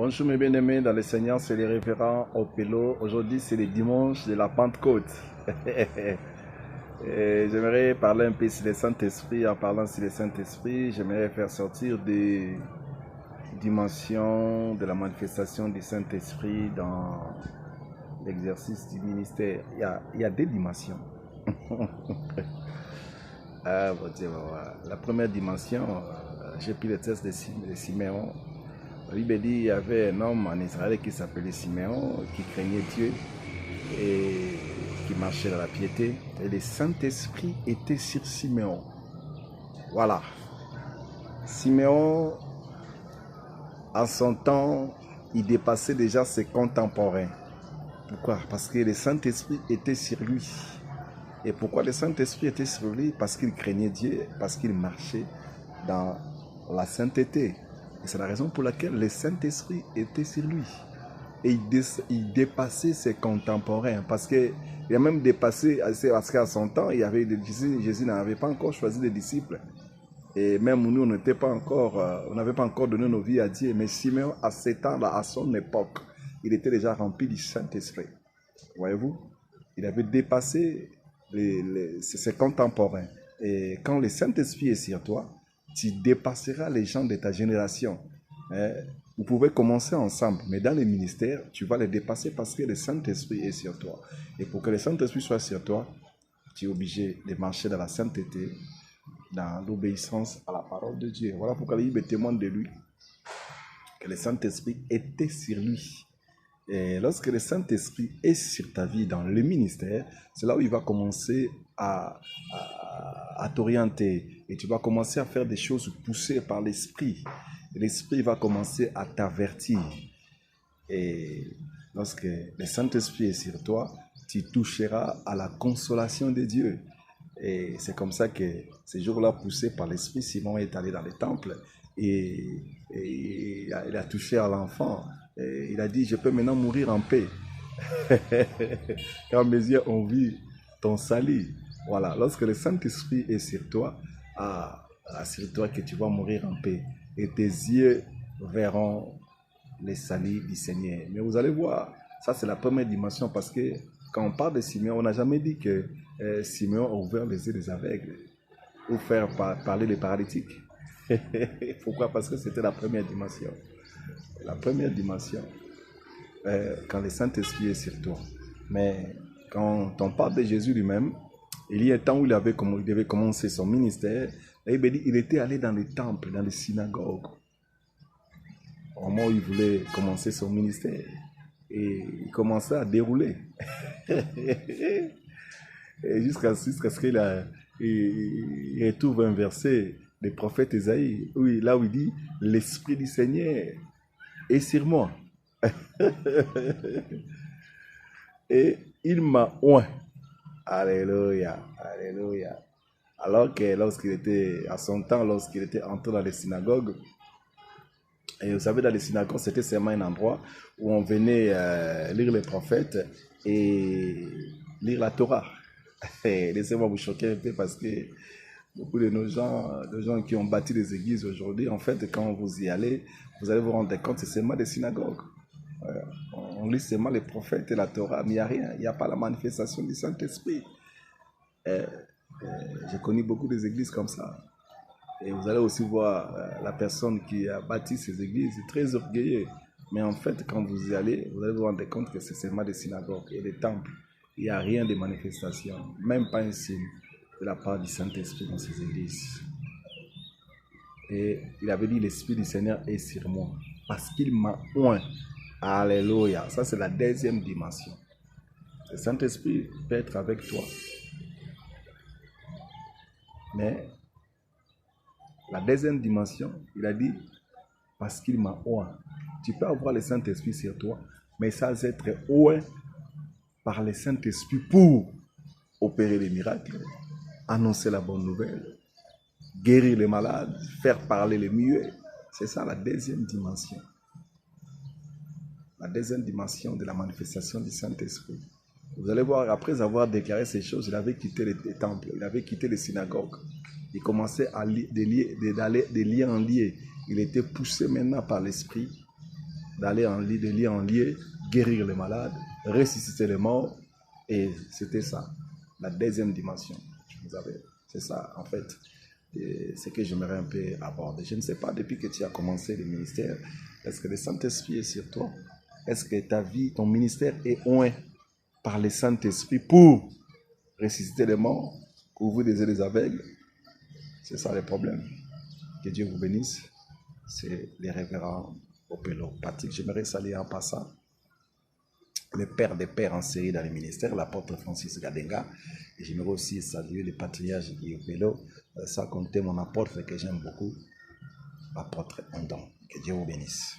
Bonjour mes bien-aimés dans le Seigneur, c'est les révérends au Pélo. Aujourd'hui c'est le dimanche de la Pentecôte. Et j'aimerais parler un peu sur le Saint-Esprit. En parlant sur le Saint-Esprit, j'aimerais faire sortir des dimensions de la manifestation du Saint-Esprit dans l'exercice du ministère. Il y a des dimensions. Ah, bon Dieu, voilà. La première dimension, j'ai pris le test de Siméon. La Bible dit qu'il y avait un homme en Israël qui s'appelait Siméon, qui craignait Dieu et qui marchait dans la piété. Et le Saint-Esprit était sur Siméon. Voilà. Siméon, en son temps, il dépassait déjà ses contemporains. Pourquoi? Parce que le Saint-Esprit était sur lui. Et pourquoi le Saint-Esprit était sur lui? Parce qu'il craignait Dieu, parce qu'il marchait dans la sainteté. Et c'est la raison pour laquelle le Saint-Esprit était sur lui. Et il dépassait ses contemporains. Parce qu'il a même dépassé, parce qu'à son temps, il y avait Jésus n'avait pas encore choisi des disciples. Et même nous, on n'avait pas encore donné nos vies à Dieu. Mais Simeon, à 7 ans, à son époque, il était déjà rempli du Saint-Esprit. Voyez-vous? Il avait dépassé ses contemporains. Et quand le Saint-Esprit est sur toi, tu dépasseras les gens de ta génération. Vous pouvez commencer ensemble, mais dans les ministères, tu vas les dépasser parce que le Saint-Esprit est sur toi. Et pour que le Saint-Esprit soit sur toi, tu es obligé de marcher dans la sainteté, dans l'obéissance à la parole de Dieu. Voilà pourquoi la Bible témoigne de lui, que le Saint-Esprit était sur lui. Et lorsque le Saint-Esprit est sur ta vie dans le ministère, c'est là où il va commencer à t'orienter. Et tu vas commencer à faire des choses poussées par l'Esprit. L'Esprit va commencer à t'avertir. Et lorsque le Saint-Esprit est sur toi, tu toucheras à la consolation de Dieu. Et c'est comme ça que ces jours-là, poussés par l'Esprit, Simon est allé dans le temple et il a touché à l'enfant. Il a dit, je peux maintenant mourir en paix. Quand mes yeux ont vu ton salut. Voilà, lorsque le Saint-Esprit est sur toi, assure-toi que tu vas mourir en paix. Et tes yeux verront les saluts du Seigneur. Mais vous allez voir, ça c'est la première dimension parce que quand on parle de Simeon, on n'a jamais dit que Simeon a ouvert les yeux des aveugles ou faire parler les paralytiques. Pourquoi? Parce que c'était la première dimension. La première dimension, quand le Saint-Esprit est sur toi. Mais quand on parle de Jésus lui-même, il y a un temps où il devait commencer son ministère, et il était allé dans les temples, dans les synagogues, au moment où il voulait commencer son ministère. Et il commençait à dérouler. Et jusqu'à ce qu'il retrouve un verset du prophète Ésaïe, là où il dit « L'Esprit du Seigneur est sur moi. » Et il m'a oint. Alléluia, alléluia. Alors que lorsqu'il était, à son temps, lorsqu'il était entré dans les synagogues, et vous savez, dans les synagogues, c'était seulement un endroit où on venait lire les prophètes et lire la Torah. Laissez-moi vous choquer un peu parce que beaucoup de nos gens, de gens qui ont bâti les églises aujourd'hui, en fait, quand vous y allez, vous allez vous rendre compte que c'est seulement des synagogues. On lit seulement les prophètes et la Torah, mais il n'y a rien, il n'y a pas la manifestation du Saint-Esprit. J'ai connu beaucoup des églises comme ça. Et vous allez aussi voir la personne qui a bâti ces églises, très orgueilleux. Mais en fait, quand vous y allez, vous allez vous rendre compte que c'est seulement des synagogues et des temples. Il n'y a rien de manifestation, même pas un signe de la part du Saint-Esprit dans ces églises. Et il avait dit, l'Esprit du Seigneur est sur moi, parce qu'il m'a oint. Alléluia. Ça, c'est la deuxième dimension. Le Saint-Esprit peut être avec toi. Mais la deuxième dimension, il a dit, parce qu'il m'a oint. Tu peux avoir le Saint-Esprit sur toi, mais ça va être oint par le Saint-Esprit pour opérer les miracles, annoncer la bonne nouvelle, guérir les malades, faire parler les muets. C'est ça la deuxième dimension. La deuxième dimension de la manifestation du Saint-Esprit. Vous allez voir, après avoir déclaré ces choses, il avait quitté les temples, il avait quitté les synagogues. Il commençait d'aller de lieu en lieu. Il était poussé maintenant par l'Esprit d'aller de lieu en lieu, guérir les malades, ressusciter les morts. Et c'était ça, la deuxième dimension. Vous savez, c'est ça, en fait, ce que j'aimerais un peu aborder. Je ne sais pas, depuis que tu as commencé le ministère, est-ce que le Saint-Esprit est sur toi? Est-ce que ta vie, ton ministère est oint par le Saint-Esprit pour ressusciter les morts, ouvrir des yeux des aveugles? C'est ça le problème. Que Dieu vous bénisse. C'est les révérends Opelo Patrick. J'aimerais saluer en passant le père des pères en série dans le ministère, l'apôtre Francis Gadenga. Et j'aimerais aussi saluer le patriarche Guy Opelo, sans compter mon apôtre que j'aime beaucoup, l'apôtre Andon. Que Dieu vous bénisse.